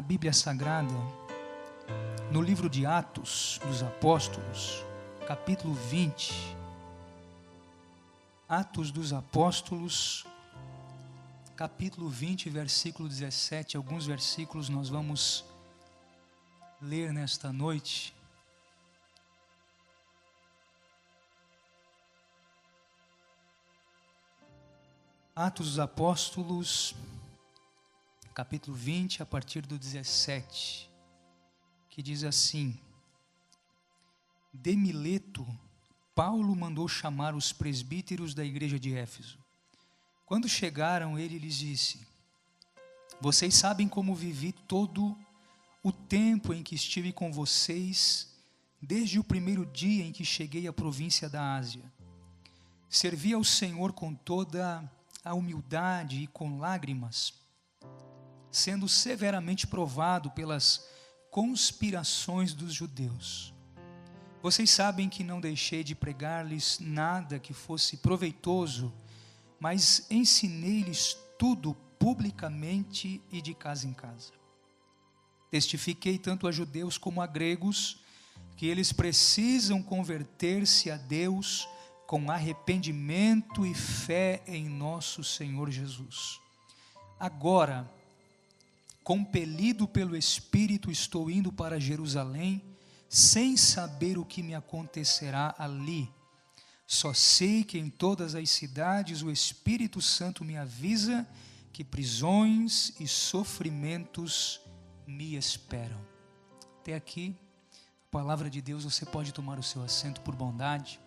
Bíblia Sagrada, no livro de Atos dos Apóstolos, capítulo 20. Atos dos Apóstolos, capítulo 20, versículo 17. Alguns versículos nós vamos ler nesta noite. Atos dos Apóstolos, capítulo 20, a partir do 17, que diz assim: De Mileto, Paulo mandou chamar os presbíteros da igreja de Éfeso. Quando chegaram, ele lhes disse: Vocês sabem como vivi todo o tempo em que estive com vocês, desde o primeiro dia em que cheguei à província da Ásia. Servi ao Senhor com toda a humildade e com lágrimas, sendo severamente provado pelas conspirações dos judeus. Vocês sabem que não deixei de pregar-lhes nada que fosse proveitoso, mas ensinei-lhes tudo publicamente e de casa em casa. Testifiquei tanto a judeus como a gregos que eles precisam converter-se a Deus com arrependimento e fé em nosso Senhor Jesus. Agora, compelido pelo Espírito, estou indo para Jerusalém, sem saber o que me acontecerá ali. Só sei que em todas as cidades o Espírito Santo me avisa que prisões e sofrimentos me esperam. Até aqui, a palavra de Deus. Você pode tomar o seu assento por bondade.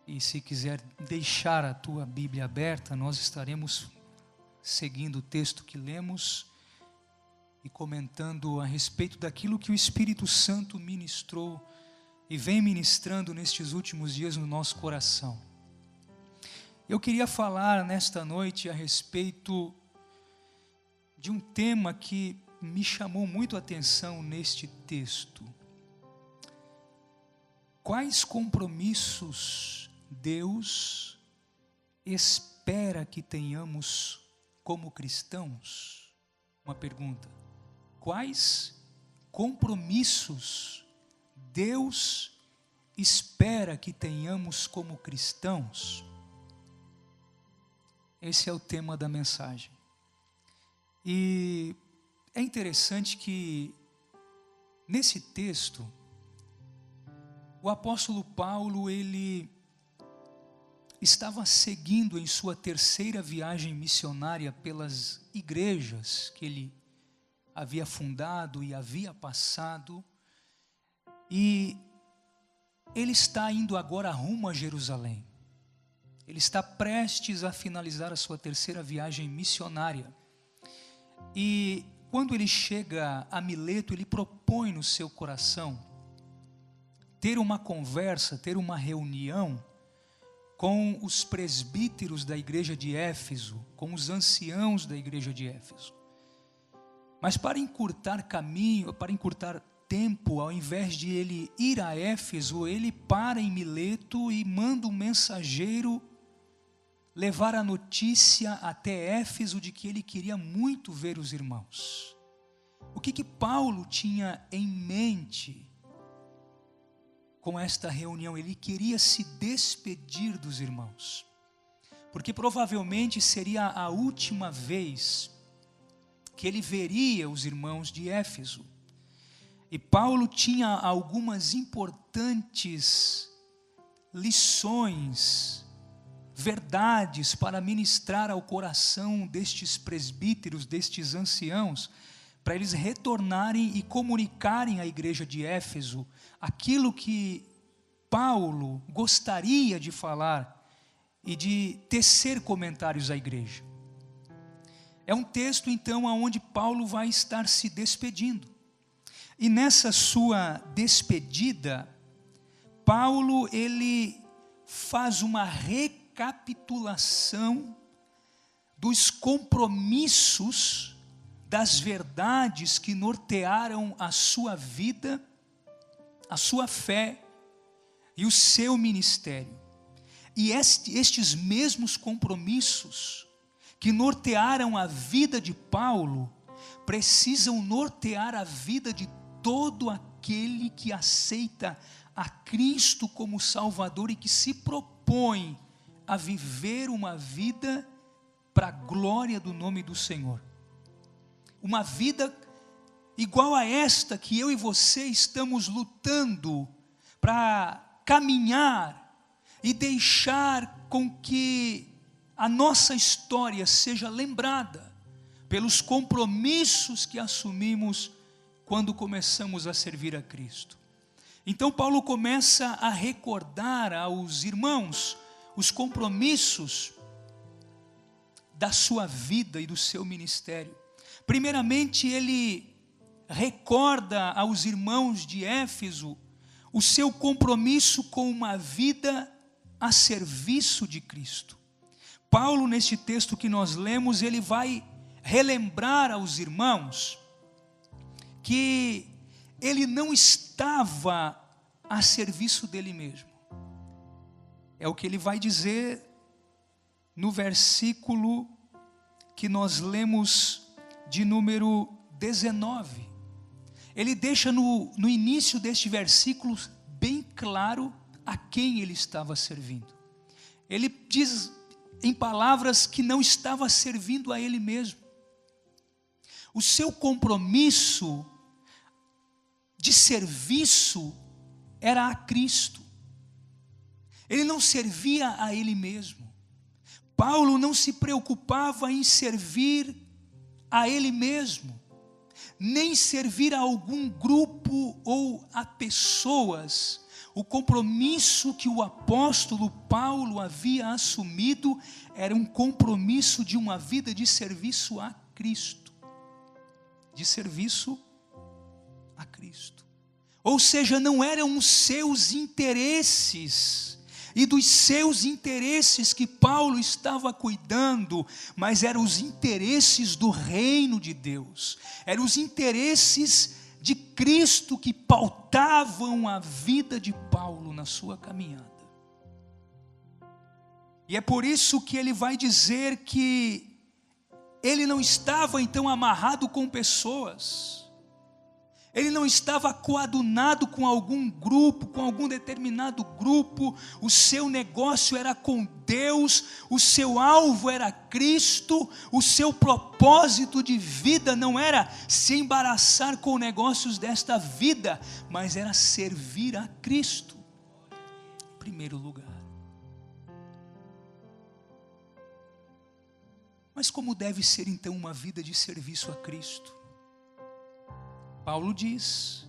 E se quiser deixar a tua Bíblia aberta, nós estaremos seguindo o texto que lemos e comentando a respeito daquilo que o Espírito Santo ministrou e vem ministrando nestes últimos dias no nosso coração. Eu queria falar nesta noite a respeito de um tema que me chamou muito a atenção neste texto. Quais compromissos Deus espera que tenhamos como cristãos? Uma pergunta. Quais compromissos Deus espera que tenhamos como cristãos? Esse é o tema da mensagem. E é interessante que nesse texto o apóstolo Paulo, ele estava seguindo em sua terceira viagem missionária pelas igrejas que ele havia fundado e havia passado, e ele está indo agora rumo a Jerusalém. Ele está prestes a finalizar a sua terceira viagem missionária. E quando ele chega a Mileto, ele propõe no seu coração ter uma conversa, ter uma reunião com os presbíteros da igreja de Éfeso, com os anciãos da igreja de Éfeso. Mas para encurtar caminho, para encurtar tempo, ao invés de ele ir a Éfeso, ele para em Mileto e manda um mensageiro levar a notícia até Éfeso de que ele queria muito ver os irmãos. O que Paulo tinha em mente com esta reunião? Ele queria se despedir dos irmãos, porque provavelmente seria a última vez que ele veria os irmãos de Éfeso. E Paulo tinha algumas importantes lições, verdades para ministrar ao coração destes presbíteros, destes anciãos, para eles retornarem e comunicarem à igreja de Éfeso aquilo que Paulo gostaria de falar e de tecer comentários à igreja. É um texto então onde Paulo vai estar se despedindo. E nessa sua despedida, Paulo ele faz uma recapitulação dos compromissos, das verdades que nortearam a sua vida, a sua fé e o seu ministério. E estes mesmos compromissos que nortearam a vida de Paulo precisam nortear a vida de todo aquele que aceita a Cristo como Salvador e que se propõe a viver uma vida para a glória do nome do Senhor. Uma vida igual a esta que eu e você estamos lutando para caminhar e deixar com que a nossa história seja lembrada pelos compromissos que assumimos quando começamos a servir a Cristo. Então Paulo começa a recordar aos irmãos os compromissos da sua vida e do seu ministério. Primeiramente, ele recorda aos irmãos de Éfeso o seu compromisso com uma vida a serviço de Cristo. Paulo, neste texto que nós lemos, ele vai relembrar aos irmãos que ele não estava a serviço dele mesmo. É o que ele vai dizer no versículo que nós lemos de número 19. Ele deixa no início deste versículo bem claro a quem ele estava servindo. Ele diz em palavras que não estava servindo a ele mesmo. O seu compromisso de serviço era a Cristo. Ele não servia a ele mesmo. Paulo não se preocupava em servir a ele mesmo, nem servir a algum grupo ou a pessoas. O compromisso que o apóstolo Paulo havia assumido era um compromisso de uma vida de serviço a Cristo. De serviço a Cristo. Ou seja, não eram os seus interesses e dos seus interesses que Paulo estava cuidando, mas eram os interesses do reino de Deus. Eram os interesses de Cristo que pautavam a vida de Paulo na sua caminhada. E é por isso que ele vai dizer que ele não estava então amarrado com pessoas. Ele não estava coadunado com algum grupo, com algum determinado grupo. O seu negócio era com Deus, o seu alvo era Cristo, o seu propósito de vida não era se embaraçar com negócios desta vida, mas era servir a Cristo, em primeiro lugar. Mas como deve ser então uma vida de serviço a Cristo? Paulo diz,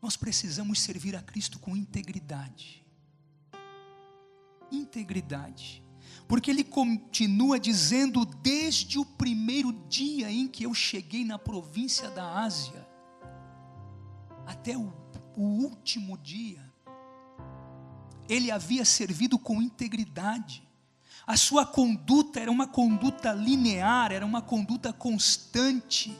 nós precisamos servir a Cristo com integridade. Integridade. Porque ele continua dizendo, desde o primeiro dia em que eu cheguei na província da Ásia, até o último dia, ele havia servido com integridade. A sua conduta era uma conduta linear, era uma conduta constante.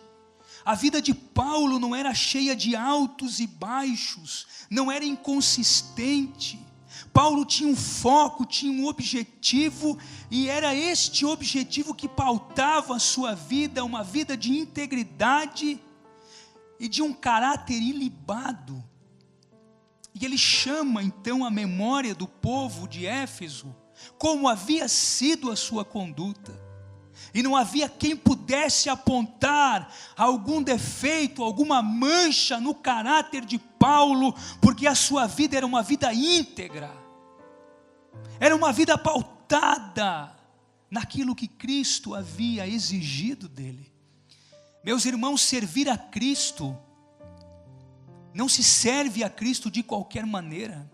A vida de Paulo não era cheia de altos e baixos, não era inconsistente. Paulo tinha um foco, tinha um objetivo, e era este objetivo que pautava a sua vida, uma vida de integridade e de um caráter ilibado. E ele chama então a memória do povo de Éfeso, como havia sido a sua conduta. E não havia quem pudesse apontar algum defeito, alguma mancha no caráter de Paulo, porque a sua vida era uma vida íntegra, era uma vida pautada naquilo que Cristo havia exigido dele. Meus irmãos, servir a Cristo, não se serve a Cristo de qualquer maneira.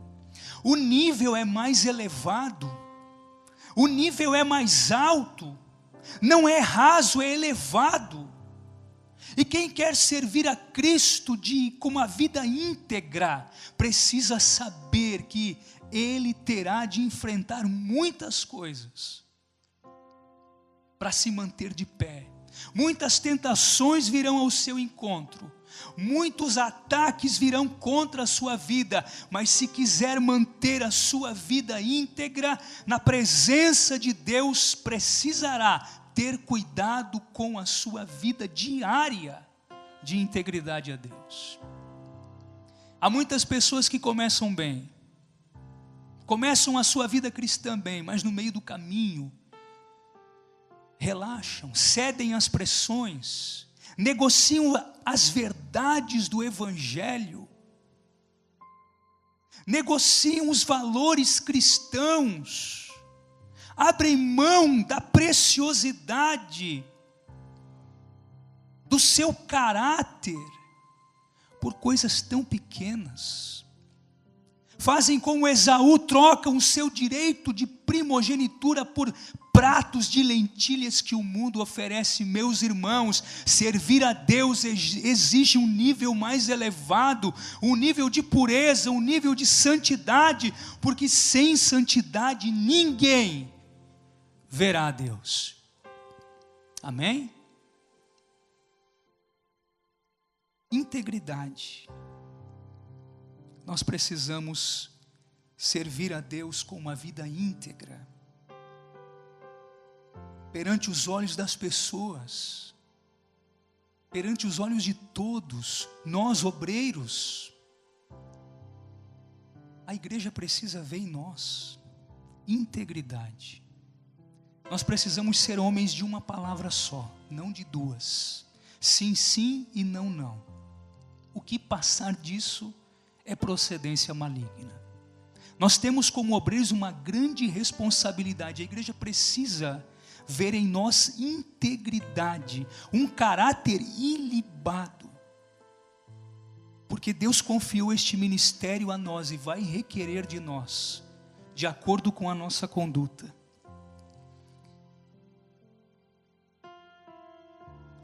O nível é mais elevado, o nível é mais alto. Não é raso, é elevado. E quem quer servir a Cristo com uma vida íntegra, precisa saber que ele terá de enfrentar muitas coisas para se manter de pé. Muitas tentações virão ao seu encontro, muitos ataques virão contra a sua vida, mas se quiser manter a sua vida íntegra na presença de Deus, precisará ter cuidado com a sua vida diária de integridade a Deus. Há muitas pessoas que começam bem, começam a sua vida cristã bem, mas no meio do caminho relaxam, cedem às pressões, negociam as verdades do Evangelho, negociam os valores cristãos, abrem mão da preciosidade do seu caráter por coisas tão pequenas. Fazem como Esaú, trocam o seu direito de primogenitura por pratos de lentilhas que o mundo oferece. Meus irmãos, servir a Deus exige um nível mais elevado, um nível de pureza, um nível de santidade, porque sem santidade ninguém verá a Deus. Amém? Integridade. Nós precisamos servir a Deus com uma vida íntegra, perante os olhos das pessoas, perante os olhos de todos, nós obreiros. A igreja precisa ver em nós integridade. Nós precisamos ser homens de uma palavra só, não de duas. Sim, sim e não, não. O que passar disso é procedência maligna. Nós temos como obreiros uma grande responsabilidade. A igreja precisa ver em nós integridade, um caráter ilibado, porque Deus confiou este ministério a nós e vai requerer de nós, de acordo com a nossa conduta.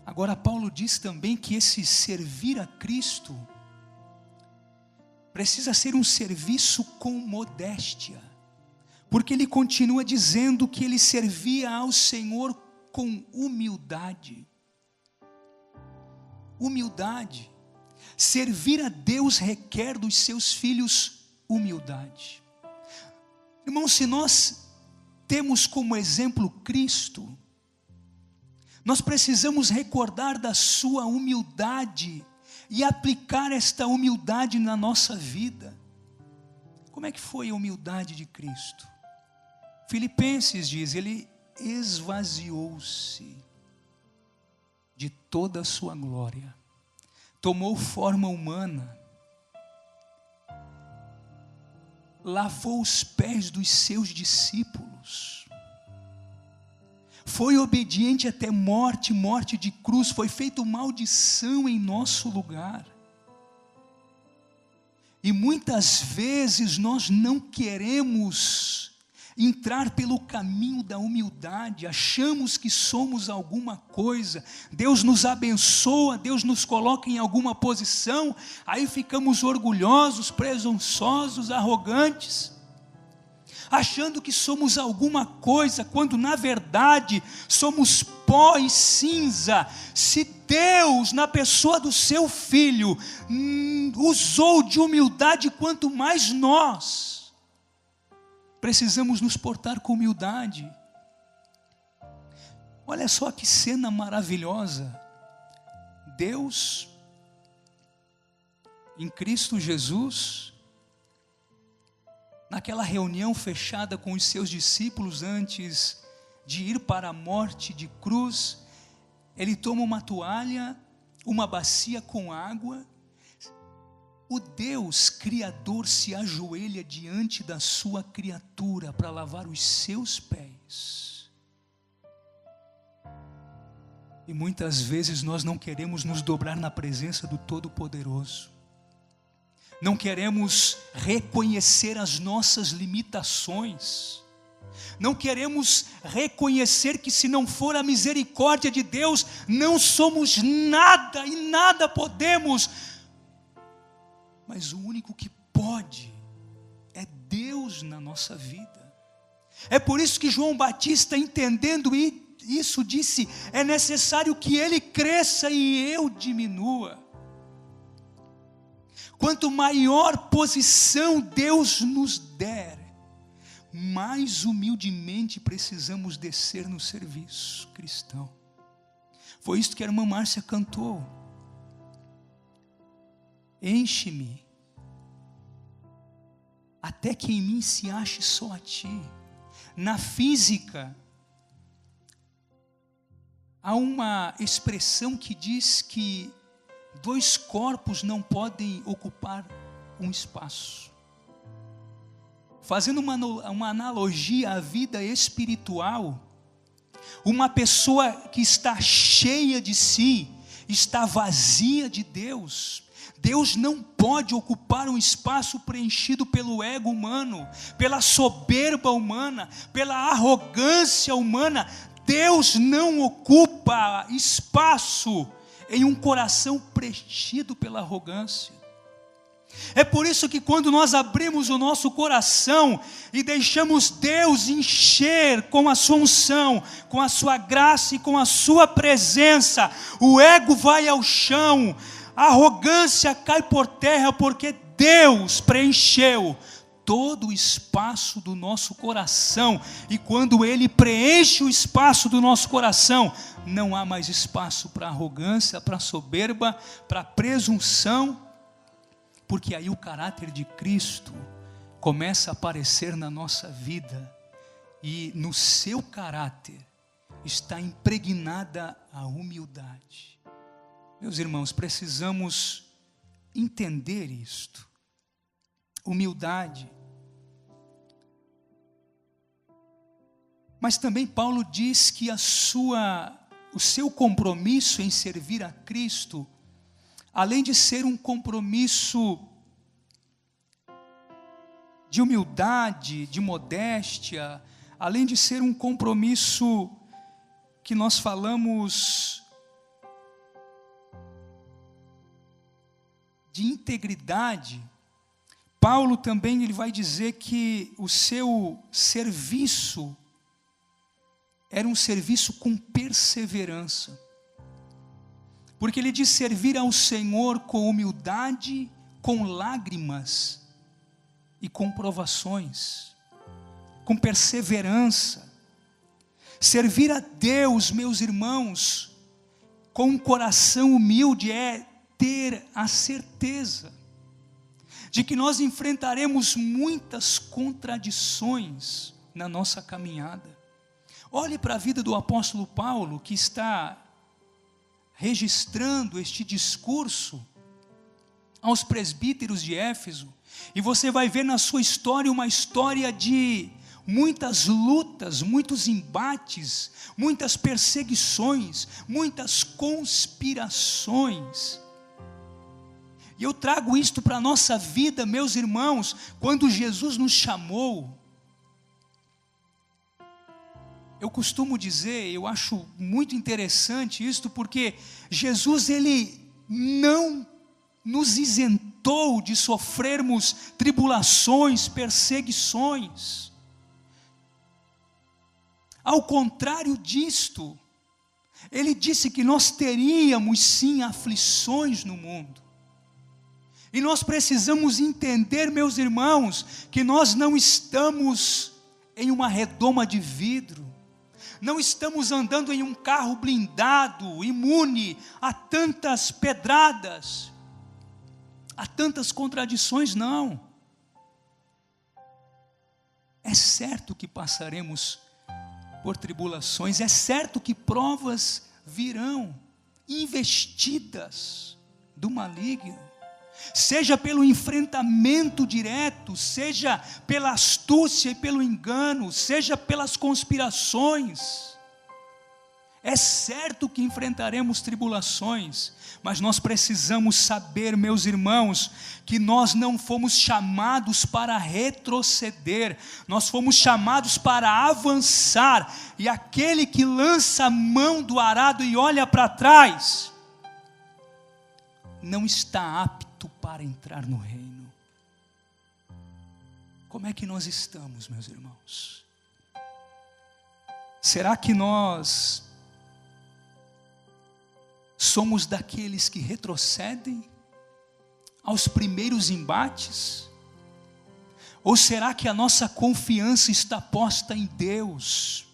Agora Paulo diz também que esse servir a Cristo precisa ser um serviço com modéstia, porque ele continua dizendo que ele servia ao Senhor com humildade. Humildade. Servir a Deus requer dos seus filhos humildade. Irmãos, se nós temos como exemplo Cristo, nós precisamos recordar da sua humildade e aplicar esta humildade na nossa vida. Como é que foi a humildade de Cristo? Filipenses diz, ele esvaziou-se de toda a sua glória, tomou forma humana, lavou os pés dos seus discípulos, foi obediente até morte, morte de cruz, foi feito maldição em nosso lugar. E muitas vezes nós não queremos entrar pelo caminho da humildade, achamos que somos alguma coisa, Deus nos abençoa, Deus nos coloca em alguma posição, aí ficamos orgulhosos, presunçosos, arrogantes, achando que somos alguma coisa, quando na verdade somos pó e cinza. Se Deus, na pessoa do seu Filho, usou de humildade, quanto mais nós precisamos nos portar com humildade. Olha só que cena maravilhosa. Deus, em Cristo Jesus, naquela reunião fechada com os seus discípulos antes de ir para a morte de cruz, ele toma uma toalha, uma bacia com água. O Deus Criador se ajoelha diante da sua criatura para lavar os seus pés. E muitas vezes nós não queremos nos dobrar na presença do Todo-Poderoso. Não queremos reconhecer as nossas limitações. Não queremos reconhecer que se não for a misericórdia de Deus, não somos nada e nada podemos. Mas o único que pode é Deus na nossa vida. É por isso que João Batista, entendendo isso, disse: é necessário que ele cresça e eu diminua. Quanto maior posição Deus nos der, mais humildemente precisamos descer no serviço cristão. Foi isso que a irmã Márcia cantou. Enche-me, até que em mim se ache só a ti. Na física, há uma expressão que diz que 2 corpos não podem ocupar um espaço. Fazendo uma analogia à vida espiritual, uma pessoa que está cheia de si, está vazia de Deus. Deus não pode ocupar um espaço preenchido pelo ego humano, pela soberba humana, pela arrogância humana. Deus não ocupa espaço em um coração preenchido pela arrogância. É por isso que quando nós abrimos o nosso coração e deixamos Deus encher com a sua unção, com a sua graça e com a sua presença, o ego vai ao chão, a arrogância cai por terra, porque Deus preencheu todo o espaço do nosso coração. E quando Ele preenche o espaço do nosso coração, não há mais espaço para arrogância, para soberba, para presunção, porque aí o caráter de Cristo começa a aparecer na nossa vida, e no seu caráter está impregnada a humildade. Meus irmãos, precisamos entender isto. Humildade. Mas também Paulo diz que o seu compromisso em servir a Cristo, além de ser um compromisso de humildade, de modéstia, além de ser um compromisso que nós falamos de integridade, Paulo também ele vai dizer que o seu serviço era um serviço com perseverança. Porque ele diz servir ao Senhor com humildade, com lágrimas e com provações, com perseverança. Servir a Deus, meus irmãos, com um coração humilde é ter a certeza de que nós enfrentaremos muitas contradições na nossa caminhada. Olhe para a vida do apóstolo Paulo, que está registrando este discurso aos presbíteros de Éfeso, e você vai ver na sua história uma história de muitas lutas, muitos embates, muitas perseguições, muitas conspirações. E eu trago isto para a nossa vida, meus irmãos. Quando Jesus nos chamou, eu costumo dizer, eu acho muito interessante isto, porque Jesus ele não nos isentou de sofrermos tribulações, perseguições. Ao contrário disto, ele disse que nós teríamos sim aflições no mundo. E nós precisamos entender, meus irmãos, que nós não estamos em uma redoma de vidro, não estamos andando em um carro blindado, imune a tantas pedradas, a tantas contradições, não. É certo que passaremos por tribulações, é certo que provas virão, investidas do maligno, seja pelo enfrentamento direto, seja pela astúcia e pelo engano, seja pelas conspirações. É certo que enfrentaremos tribulações, mas nós precisamos saber, meus irmãos, que nós não fomos chamados para retroceder, nós fomos chamados para avançar, e aquele que lança a mão do arado e olha para trás, não está apto para entrar no reino. Como é que nós estamos, meus irmãos? Será que nós somos daqueles que retrocedem aos primeiros embates? Ou será que a nossa confiança está posta em Deus?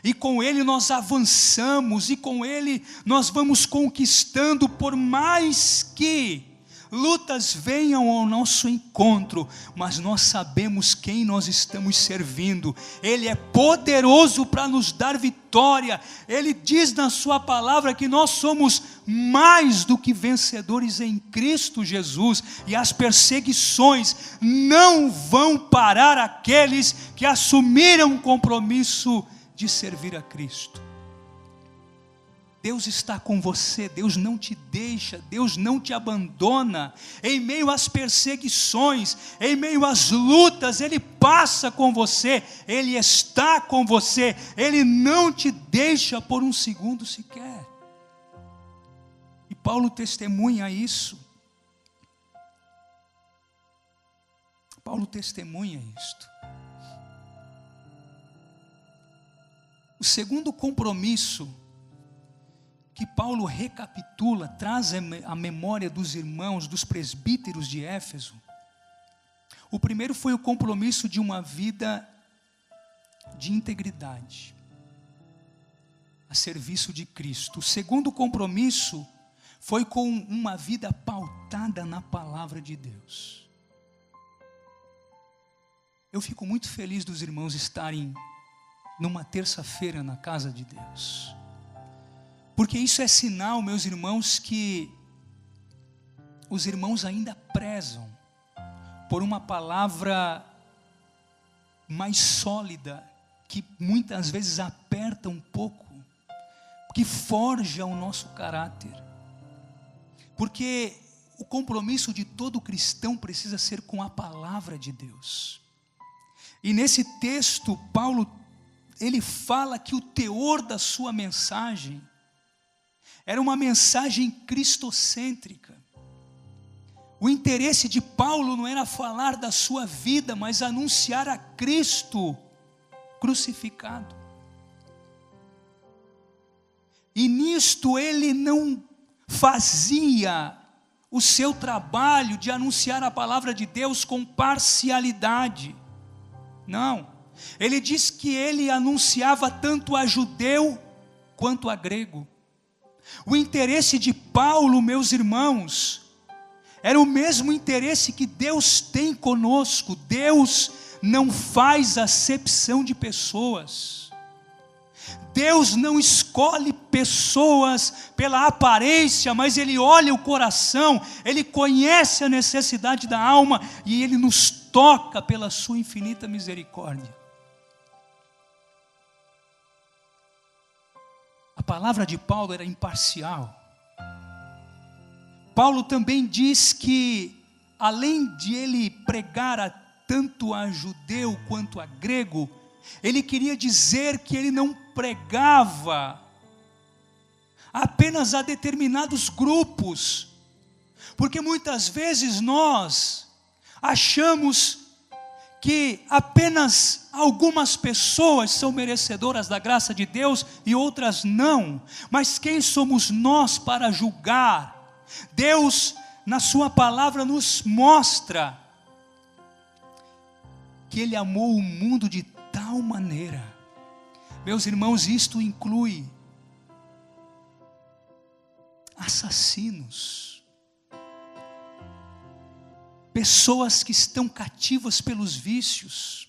E com Ele nós avançamos, e com Ele nós vamos conquistando, por mais que lutas venham ao nosso encontro, mas nós sabemos quem nós estamos servindo. Ele é poderoso para nos dar vitória. Ele diz na sua palavra que nós somos mais do que vencedores em Cristo Jesus, e as perseguições não vão parar aqueles que assumiram o compromisso de servir a Cristo. Deus está com você, Deus não te deixa, Deus não te abandona. Em meio às perseguições, em meio às lutas, Ele passa com você, Ele está com você, Ele não te deixa por um segundo sequer. E Paulo testemunha isso. Paulo testemunha isto. O segundo compromisso que Paulo recapitula, traz a memória dos irmãos, dos presbíteros de Éfeso. O primeiro foi o compromisso de uma vida de integridade, a serviço de Cristo. O segundo compromisso foi com uma vida pautada na palavra de Deus. Eu fico muito feliz dos irmãos estarem numa terça-feira na casa de Deus, porque isso é sinal, meus irmãos, que os irmãos ainda prezam por uma palavra mais sólida, que muitas vezes aperta um pouco, que forja o nosso caráter. Porque o compromisso de todo cristão precisa ser com a palavra de Deus. E nesse texto, Paulo, ele fala que o teor da sua mensagem era uma mensagem cristocêntrica. O interesse de Paulo não era falar da sua vida, mas anunciar a Cristo crucificado. E nisto ele não fazia o seu trabalho de anunciar a palavra de Deus com parcialidade. Não. Ele diz que ele anunciava tanto a judeu quanto a grego. O interesse de Paulo, meus irmãos, era o mesmo interesse que Deus tem conosco. Deus não faz acepção de pessoas. Deus não escolhe pessoas pela aparência, mas Ele olha o coração, Ele conhece a necessidade da alma e Ele nos toca pela sua infinita misericórdia. A palavra de Paulo era imparcial. Paulo também diz que, além de ele pregar tanto a judeu quanto a grego, ele queria dizer que ele não pregava apenas a determinados grupos, porque muitas vezes nós achamos que apenas algumas pessoas são merecedoras da graça de Deus e outras não. Mas quem somos nós para julgar? Deus, na sua palavra, nos mostra que Ele amou o mundo de tal maneira. Meus irmãos, isto inclui assassinos, pessoas que estão cativas pelos vícios,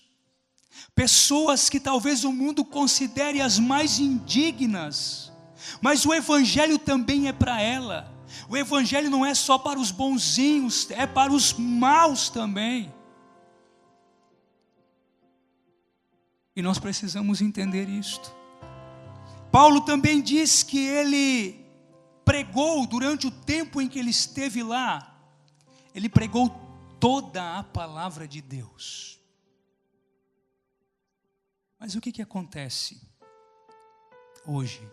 pessoas que talvez o mundo considere as mais indignas, mas o Evangelho também é para ela. O Evangelho não é só para os bonzinhos, é para os maus também. E nós precisamos entender isto. Paulo também diz que ele pregou durante o tempo em que ele esteve lá, ele pregou toda a palavra de Deus. Mas o que acontece hoje?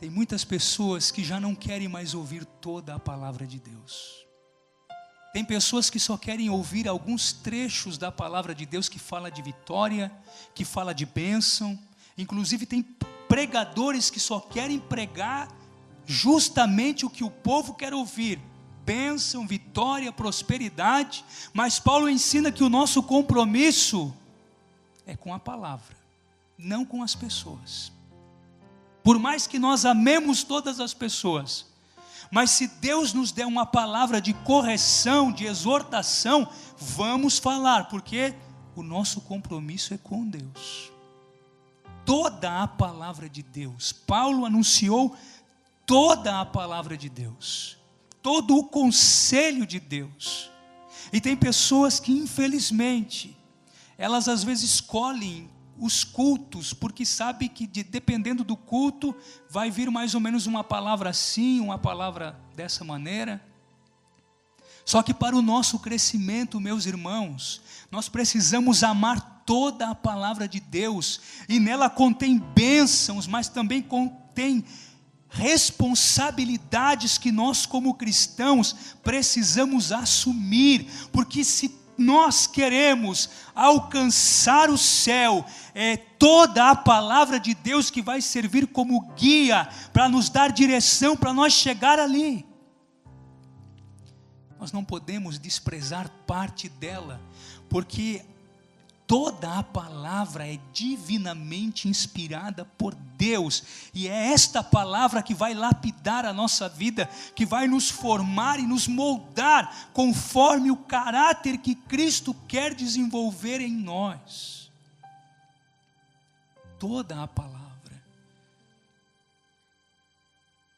Tem muitas pessoas que já não querem mais ouvir toda a palavra de Deus. Tem pessoas que só querem ouvir alguns trechos da palavra de Deus que fala de vitória, que fala de bênção. Inclusive tem pregadores que só querem pregar justamente o que o povo quer ouvir. bênção, vitória, prosperidade, mas Paulo ensina que o nosso compromisso é com a palavra, não com as pessoas. Por mais que nós amemos todas as pessoas, mas se Deus nos der uma palavra de correção, de exortação, vamos falar, porque o nosso compromisso é com Deus. Toda a palavra de Deus, Paulo anunciou toda a palavra de Deus, todo o conselho de Deus. E tem pessoas que infelizmente, elas às vezes escolhem os cultos, porque sabe que dependendo do culto, vai vir mais ou menos uma palavra assim, uma palavra dessa maneira. Só que para o nosso crescimento, meus irmãos, nós precisamos amar toda a palavra de Deus, e nela contém bênçãos, mas também contém responsabilidades que nós como cristãos precisamos assumir, porque se nós queremos alcançar o céu, é toda a palavra de Deus que vai servir como guia, para nos dar direção, para nós chegar ali. Nós não podemos desprezar parte dela, porque toda a palavra é divinamente inspirada por Deus, e é esta palavra que vai lapidar a nossa vida, que vai nos formar e nos moldar, conforme o caráter que Cristo quer desenvolver em nós. Toda a palavra.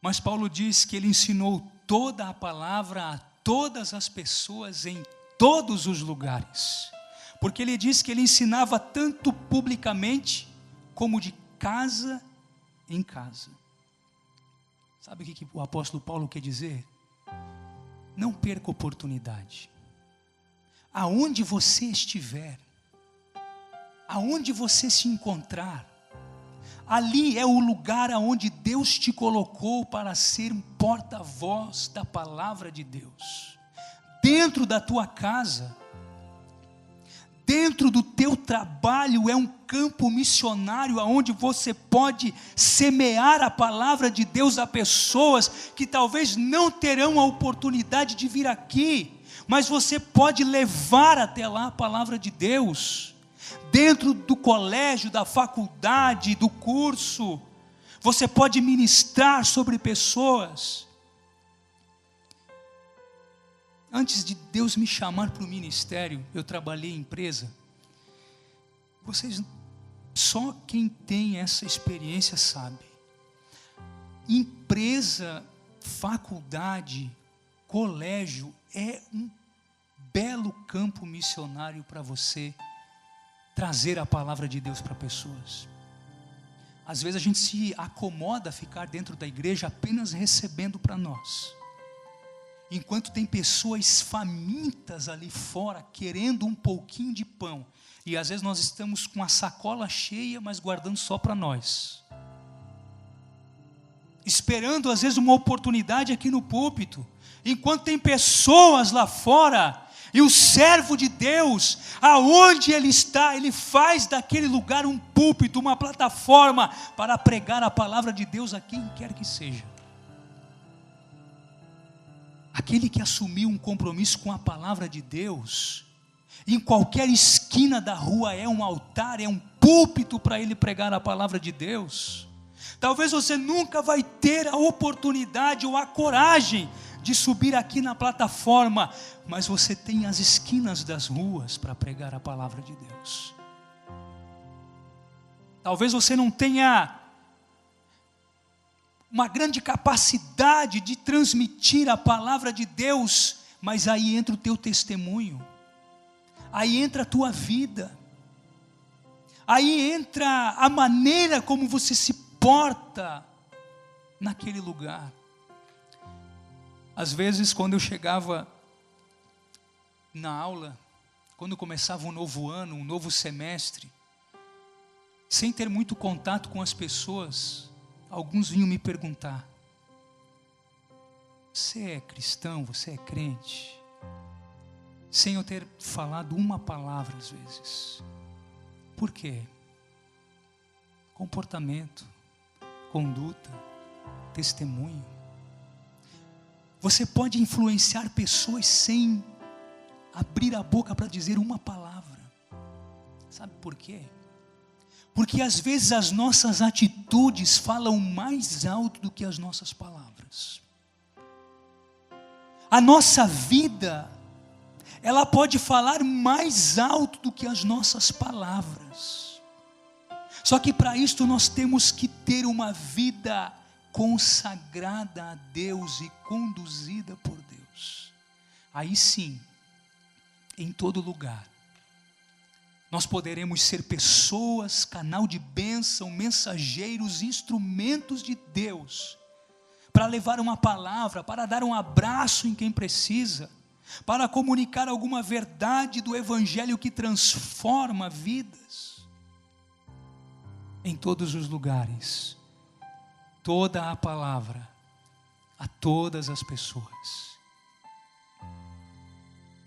Mas Paulo diz que ele ensinou toda a palavra a todas as pessoas em todos os lugares. Porque ele diz que ele ensinava tanto publicamente, como de casa em casa. Sabe o que o apóstolo Paulo quer dizer? Não perca oportunidade. Aonde você estiver, aonde você se encontrar, ali é o lugar aonde Deus te colocou para ser um porta-voz da palavra de Deus. Dentro da tua casa, dentro do teu trabalho, é um campo missionário aonde você pode semear a palavra de Deus a pessoas que talvez não terão a oportunidade de vir aqui, mas você pode levar até lá a palavra de Deus. Dentro do colégio, da faculdade, do curso, você pode ministrar sobre pessoas. Antes de Deus me chamar para o ministério, eu trabalhei em empresa. Só quem tem essa experiência sabe. Empresa, faculdade, colégio é um belo campo missionário para você trazer a palavra de Deus para pessoas. Às vezes a gente se acomoda a ficar dentro da igreja apenas recebendo para nós, enquanto tem pessoas famintas ali fora, querendo um pouquinho de pão, e às vezes nós estamos com a sacola cheia, mas guardando só para nós, esperando às vezes uma oportunidade aqui no púlpito, enquanto tem pessoas lá fora, e o servo de Deus, aonde ele está, ele faz daquele lugar um púlpito, uma plataforma, para pregar a palavra de Deus a quem quer que seja. Aquele que assumiu um compromisso com a palavra de Deus, em qualquer esquina da rua é um altar, é um púlpito para ele pregar a palavra de Deus. Talvez você nunca vai ter a oportunidade ou a coragem de subir aqui na plataforma, mas você tem as esquinas das ruas para pregar a palavra de Deus. Talvez você não tenha uma grande capacidade de transmitir a palavra de Deus, mas aí entra o teu testemunho, aí entra a tua vida, aí entra a maneira como você se porta naquele lugar. Às vezes, quando eu chegava na aula, quando começava um novo ano, um novo semestre, sem ter muito contato com as pessoas, alguns vinham me perguntar: você é cristão, você é crente? Sem eu ter falado uma palavra às vezes. Por quê? Comportamento, conduta, testemunho. Você pode influenciar pessoas sem abrir a boca para dizer uma palavra. Sabe por quê? Porque às vezes as nossas atitudes falam mais alto do que as nossas palavras. A nossa vida, ela pode falar mais alto do que as nossas palavras. Só que para isto nós temos que ter uma vida consagrada a Deus e conduzida por Deus. Aí sim, em todo lugar, nós poderemos ser pessoas, canal de bênção, mensageiros, instrumentos de Deus, para levar uma palavra, para dar um abraço em quem precisa, para comunicar alguma verdade do Evangelho que transforma vidas. Em todos os lugares, toda a palavra, a todas as pessoas.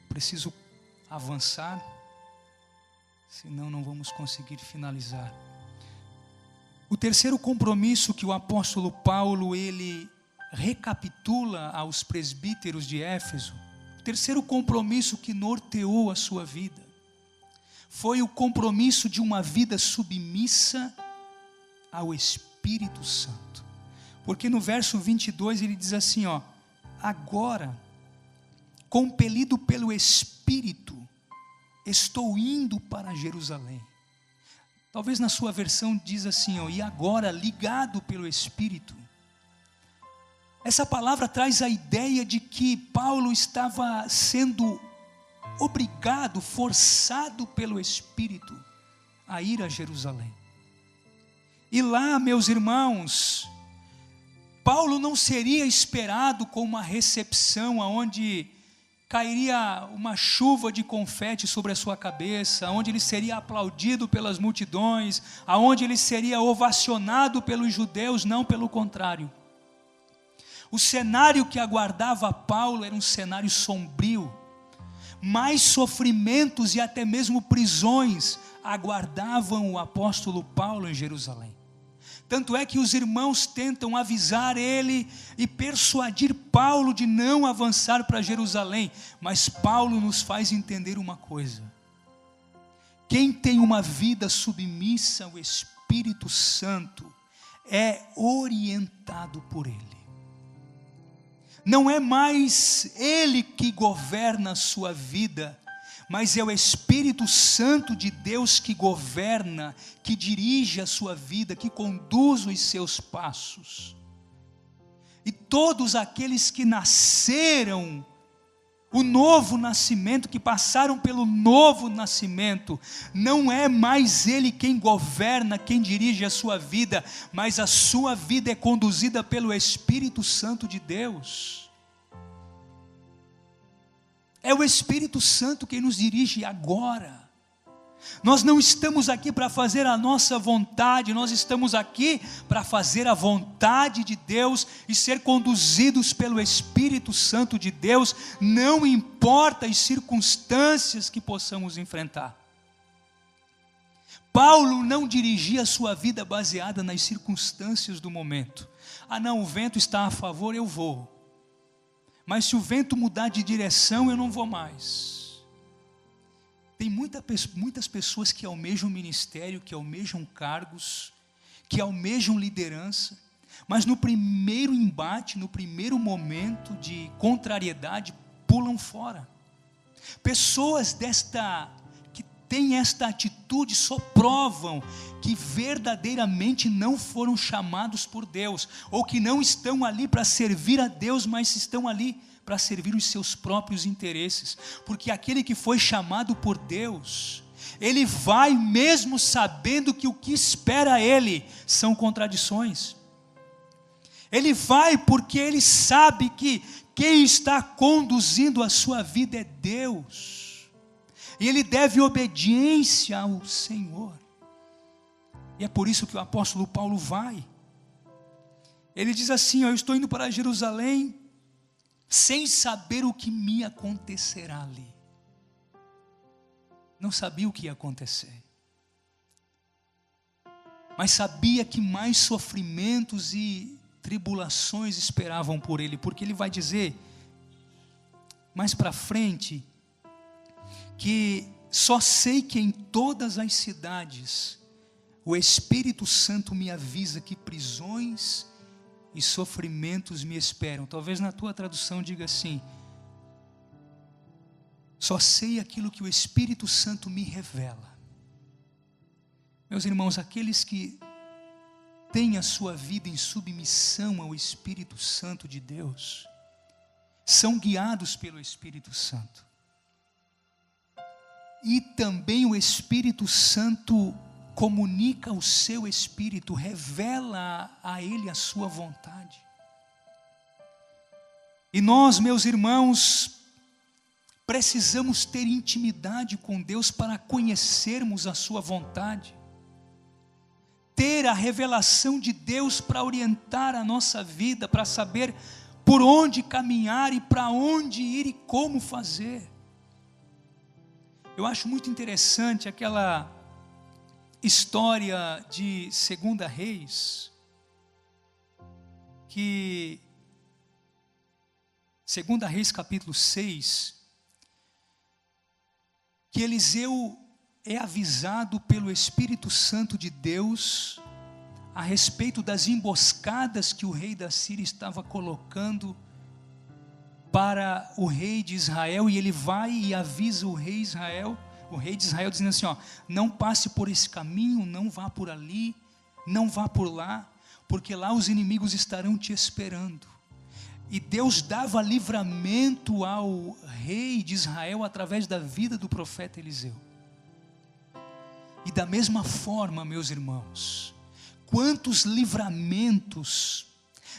Preciso avançar, senão não vamos conseguir finalizar. O terceiro compromisso que o apóstolo Paulo, ele recapitula aos presbíteros de Éfeso, o terceiro compromisso que norteou a sua vida, foi o compromisso de uma vida submissa ao Espírito Santo. Porque no verso 22 ele diz assim, agora, compelido pelo Espírito, estou indo para Jerusalém. Talvez na sua versão diz assim, e agora, ligado pelo Espírito. Essa palavra traz a ideia de que Paulo estava sendo obrigado, forçado pelo Espírito a ir a Jerusalém. E lá, meus irmãos, Paulo não seria esperado com uma recepção onde cairia uma chuva de confete sobre a sua cabeça, onde ele seria aplaudido pelas multidões, onde ele seria ovacionado pelos judeus, não, pelo contrário. O cenário que aguardava Paulo era um cenário sombrio. Mais sofrimentos e até mesmo prisões aguardavam o apóstolo Paulo em Jerusalém. Tanto é que os irmãos tentam avisar ele e persuadir Paulo de não avançar para Jerusalém. Mas Paulo nos faz entender uma coisa: quem tem uma vida submissa ao Espírito Santo é orientado por Ele. Não é mais Ele que governa a sua vida, mas é o Espírito Santo de Deus que governa, que dirige a sua vida, que conduz os seus passos. E todos aqueles que nasceram, o novo nascimento, que passaram pelo novo nascimento, não é mais ele quem governa, quem dirige a sua vida, mas a sua vida é conduzida pelo Espírito Santo de Deus. É o Espírito Santo quem nos dirige agora. Nós não estamos aqui para fazer a nossa vontade, nós estamos aqui para fazer a vontade de Deus e ser conduzidos pelo Espírito Santo de Deus, não importa as circunstâncias que possamos enfrentar. Paulo não dirigia a sua vida baseada nas circunstâncias do momento. Não, o vento está a favor, eu vou. Mas se o vento mudar de direção, eu não vou mais. Tem muitas pessoas que almejam ministério, que almejam cargos, que almejam liderança, mas no primeiro embate, no primeiro momento de contrariedade, pulam fora. Pessoas que têm esta atitude só provam que verdadeiramente não foram chamados por Deus, ou que não estão ali para servir a Deus, mas estão ali para servir os seus próprios interesses. Porque aquele que foi chamado por Deus, ele vai mesmo sabendo que o que espera ele são contradições. Ele vai porque ele sabe que quem está conduzindo a sua vida é Deus, e ele deve obediência ao Senhor. E é por isso que o apóstolo Paulo vai. Ele diz assim, eu estou indo para Jerusalém, sem saber o que me acontecerá ali. Não sabia o que ia acontecer, mas sabia que mais sofrimentos e tribulações esperavam por ele, porque ele vai dizer mais para frente que só sei que em todas as cidades o Espírito Santo me avisa que prisões e sofrimentos me esperam. Talvez na tua tradução diga assim: só sei aquilo que o Espírito Santo me revela. Meus irmãos, aqueles que têm a sua vida em submissão ao Espírito Santo de Deus, são guiados pelo Espírito Santo. E também o Espírito Santo comunica o seu espírito, revela a ele a sua vontade. E nós, meus irmãos, precisamos ter intimidade com Deus para conhecermos a sua vontade, ter a revelação de Deus para orientar a nossa vida, para saber por onde caminhar e para onde ir e como fazer. Eu acho muito interessante aquela história de 2 Reis, que 2 Reis capítulo 6, que Eliseu é avisado pelo Espírito Santo de Deus a respeito das emboscadas que o rei da Síria estava colocando para o rei de Israel, e ele vai e avisa o rei de Israel dizendo assim, não passe por esse caminho, não vá por ali, não vá por lá, porque lá os inimigos estarão te esperando. E Deus dava livramento ao rei de Israel através da vida do profeta Eliseu. E da mesma forma, meus irmãos, quantos livramentos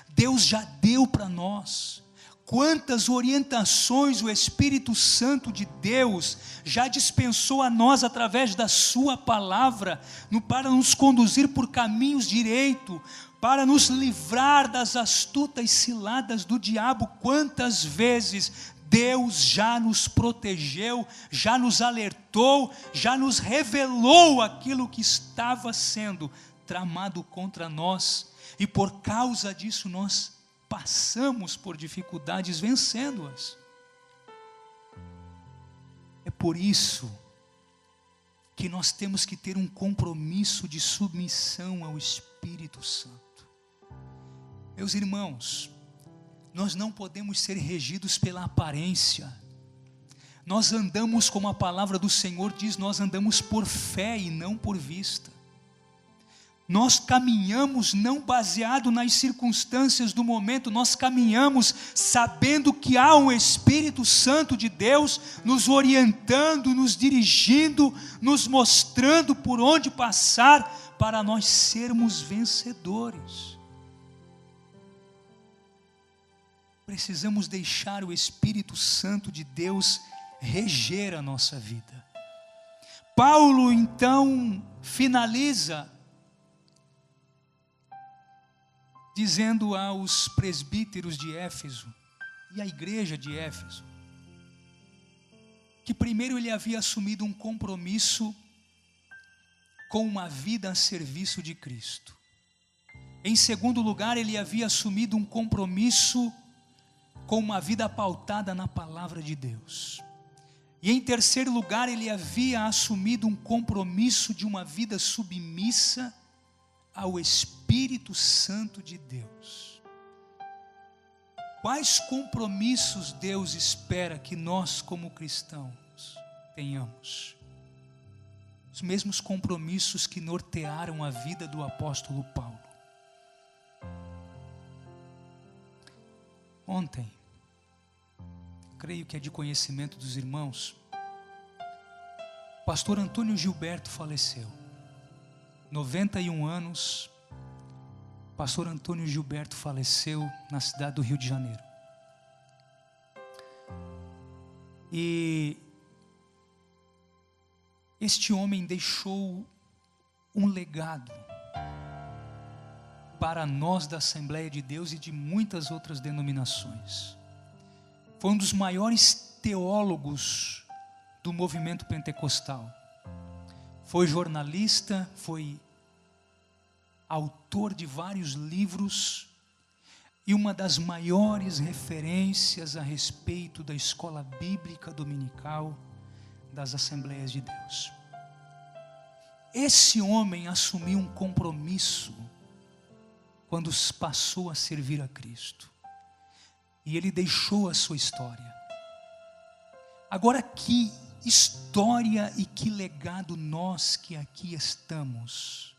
Deus já deu para nós, quantas orientações o Espírito Santo de Deus já dispensou a nós através da sua palavra, para nos conduzir por caminhos direitos, para nos livrar das astutas ciladas do diabo. Quantas vezes Deus já nos protegeu, já nos alertou, já nos revelou aquilo que estava sendo tramado contra nós, e por causa disso nós passamos por dificuldades vencendo-as. É por isso que nós temos que ter um compromisso de submissão ao Espírito Santo. Meus irmãos, nós não podemos ser regidos pela aparência. Nós andamos, como a palavra do Senhor diz, nós andamos por fé e não por vista. Nós caminhamos não baseado nas circunstâncias do momento, nós caminhamos sabendo que há um Espírito Santo de Deus nos orientando, nos dirigindo, nos mostrando por onde passar, para nós sermos vencedores. Precisamos deixar o Espírito Santo de Deus reger a nossa vida. Paulo então finaliza dizendo aos presbíteros de Éfeso e à igreja de Éfeso, que primeiro ele havia assumido um compromisso com uma vida a serviço de Cristo. Em segundo lugar, ele havia assumido um compromisso com uma vida pautada na palavra de Deus. E em terceiro lugar, ele havia assumido um compromisso de uma vida submissa ao Espírito Santo de Deus. Quais compromissos Deus espera que nós, como cristãos, tenhamos? Os mesmos compromissos que nortearam a vida do apóstolo Paulo. Ontem, creio que é de conhecimento dos irmãos, o pastor Antônio Gilberto faleceu. 91 anos, pastor Antônio Gilberto faleceu na cidade do Rio de Janeiro. E este homem deixou um legado para nós da Assembleia de Deus e de muitas outras denominações. Foi um dos maiores teólogos do movimento pentecostal. Foi jornalista, foi autor de vários livros e uma das maiores referências a respeito da escola bíblica dominical das Assembleias de Deus. Esse homem assumiu um compromisso quando passou a servir a Cristo. E ele deixou a sua história. Agora, que história e que legado nós que aqui estamos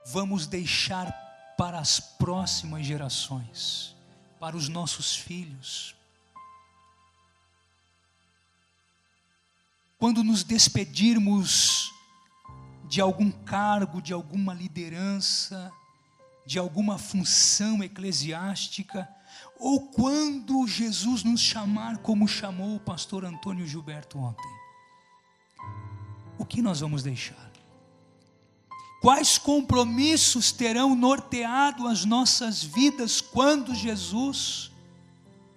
vamos deixar para as próximas gerações, para os nossos filhos? Quando nos despedirmos de algum cargo, de alguma liderança, de alguma função eclesiástica, ou quando Jesus nos chamar, como chamou o pastor Antônio Gilberto ontem, o que nós vamos deixar? Quais compromissos terão norteado as nossas vidas quando Jesus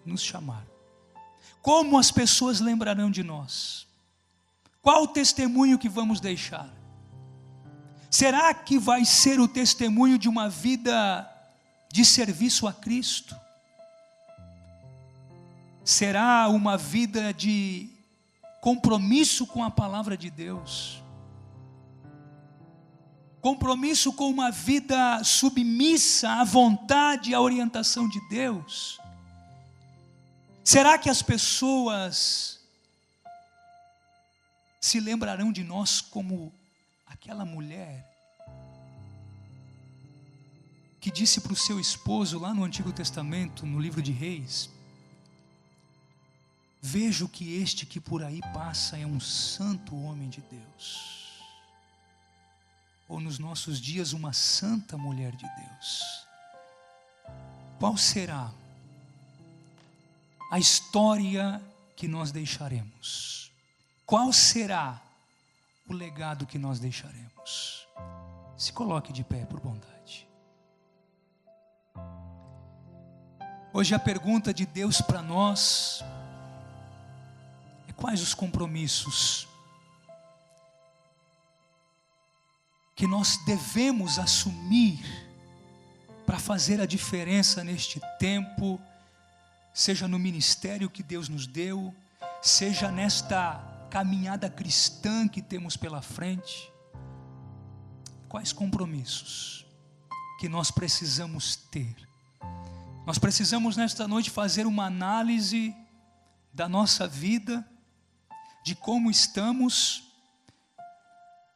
nos chamar? Como as pessoas lembrarão de nós? Qual o testemunho que vamos deixar? Será que vai ser o testemunho de uma vida de serviço a Cristo? Será uma vida de compromisso com a palavra de Deus? Compromisso com uma vida submissa à vontade e à orientação de Deus? Será que as pessoas se lembrarão de nós como aquela mulher que disse para o seu esposo lá no Antigo Testamento, no livro de Reis: vejo que este que por aí passa é um santo homem de Deus. Ou nos nossos dias, uma santa mulher de Deus. Qual será a história que nós deixaremos? Qual será o legado que nós deixaremos? Se coloque de pé, por bondade. Hoje a pergunta de Deus para nós é: quais os compromissos que nós devemos assumir para fazer a diferença neste tempo, seja no ministério que Deus nos deu, seja nesta caminhada cristã que temos pela frente? Quais compromissos que nós precisamos ter? Nós precisamos nesta noite fazer uma análise da nossa vida, de como estamos.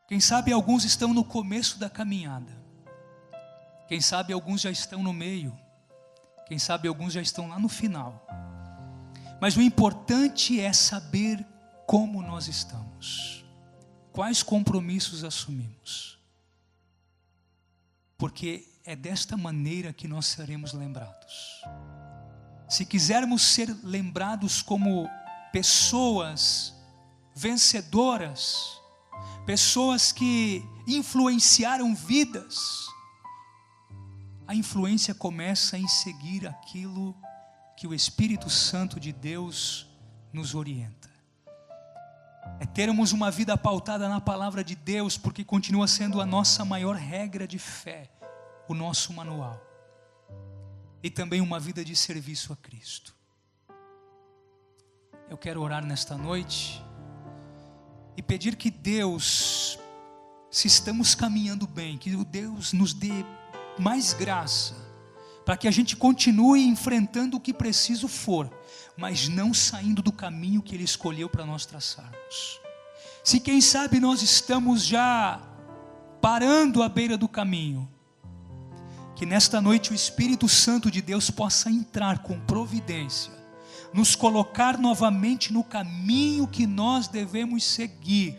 Quem sabe alguns estão no começo da caminhada, quem sabe alguns já estão no meio, quem sabe alguns já estão lá no final. Mas o importante é saber como nós estamos, quais compromissos assumimos, porque é desta maneira que nós seremos lembrados. Se quisermos ser lembrados como pessoas vencedoras, pessoas que influenciaram vidas, a influência começa em seguir aquilo que o Espírito Santo de Deus nos orienta. É termos uma vida pautada na palavra de Deus, porque continua sendo a nossa maior regra de fé, o nosso manual. E também uma vida de serviço a Cristo. Eu quero orar nesta noite e pedir que Deus, se estamos caminhando bem, que Deus nos dê mais graça, para que a gente continue enfrentando o que preciso for, mas não saindo do caminho que Ele escolheu para nós traçarmos. Se quem sabe nós estamos já parando à beira do caminho, que nesta noite o Espírito Santo de Deus possa entrar com providência, nos colocar novamente no caminho que nós devemos seguir,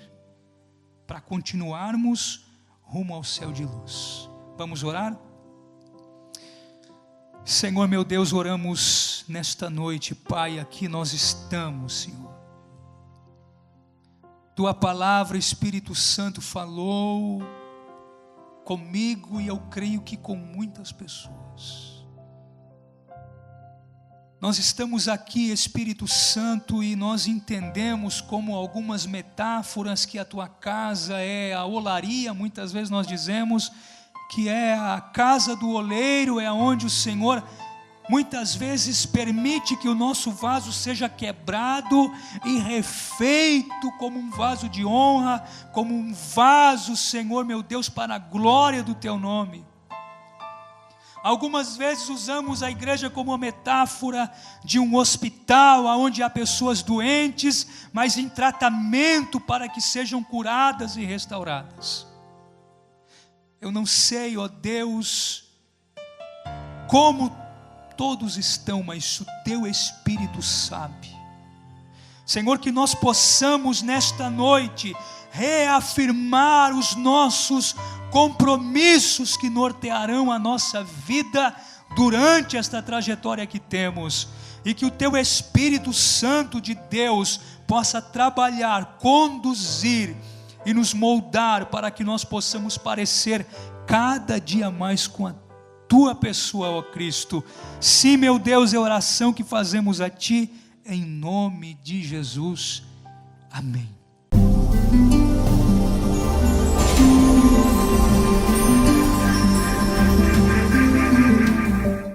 para continuarmos rumo ao céu de luz. Vamos orar? Senhor meu Deus, oramos nesta noite, Pai, aqui nós estamos, Senhor. Tua palavra, Espírito Santo, falou comigo e eu creio que com muitas pessoas. Nós estamos aqui, Espírito Santo, e nós entendemos como algumas metáforas que a tua casa é a olaria, muitas vezes nós dizemos que é a casa do oleiro, é onde o Senhor muitas vezes permite que o nosso vaso seja quebrado e refeito como um vaso de honra, como um vaso, Senhor meu Deus, para a glória do Teu nome. Algumas vezes usamos a igreja como uma metáfora de um hospital, onde há pessoas doentes, mas em tratamento para que sejam curadas e restauradas. Eu não sei, ó Deus, como todos estão, mas o Teu Espírito sabe. Senhor, que nós possamos nesta noite reafirmar os nossos compromissos que nortearão a nossa vida durante esta trajetória que temos, e que o Teu Espírito Santo de Deus possa trabalhar, conduzir e nos moldar para que nós possamos parecer cada dia mais com a Tua pessoa, ó Cristo. Sim, meu Deus, é a oração que fazemos a Ti, em nome de Jesus. Amém.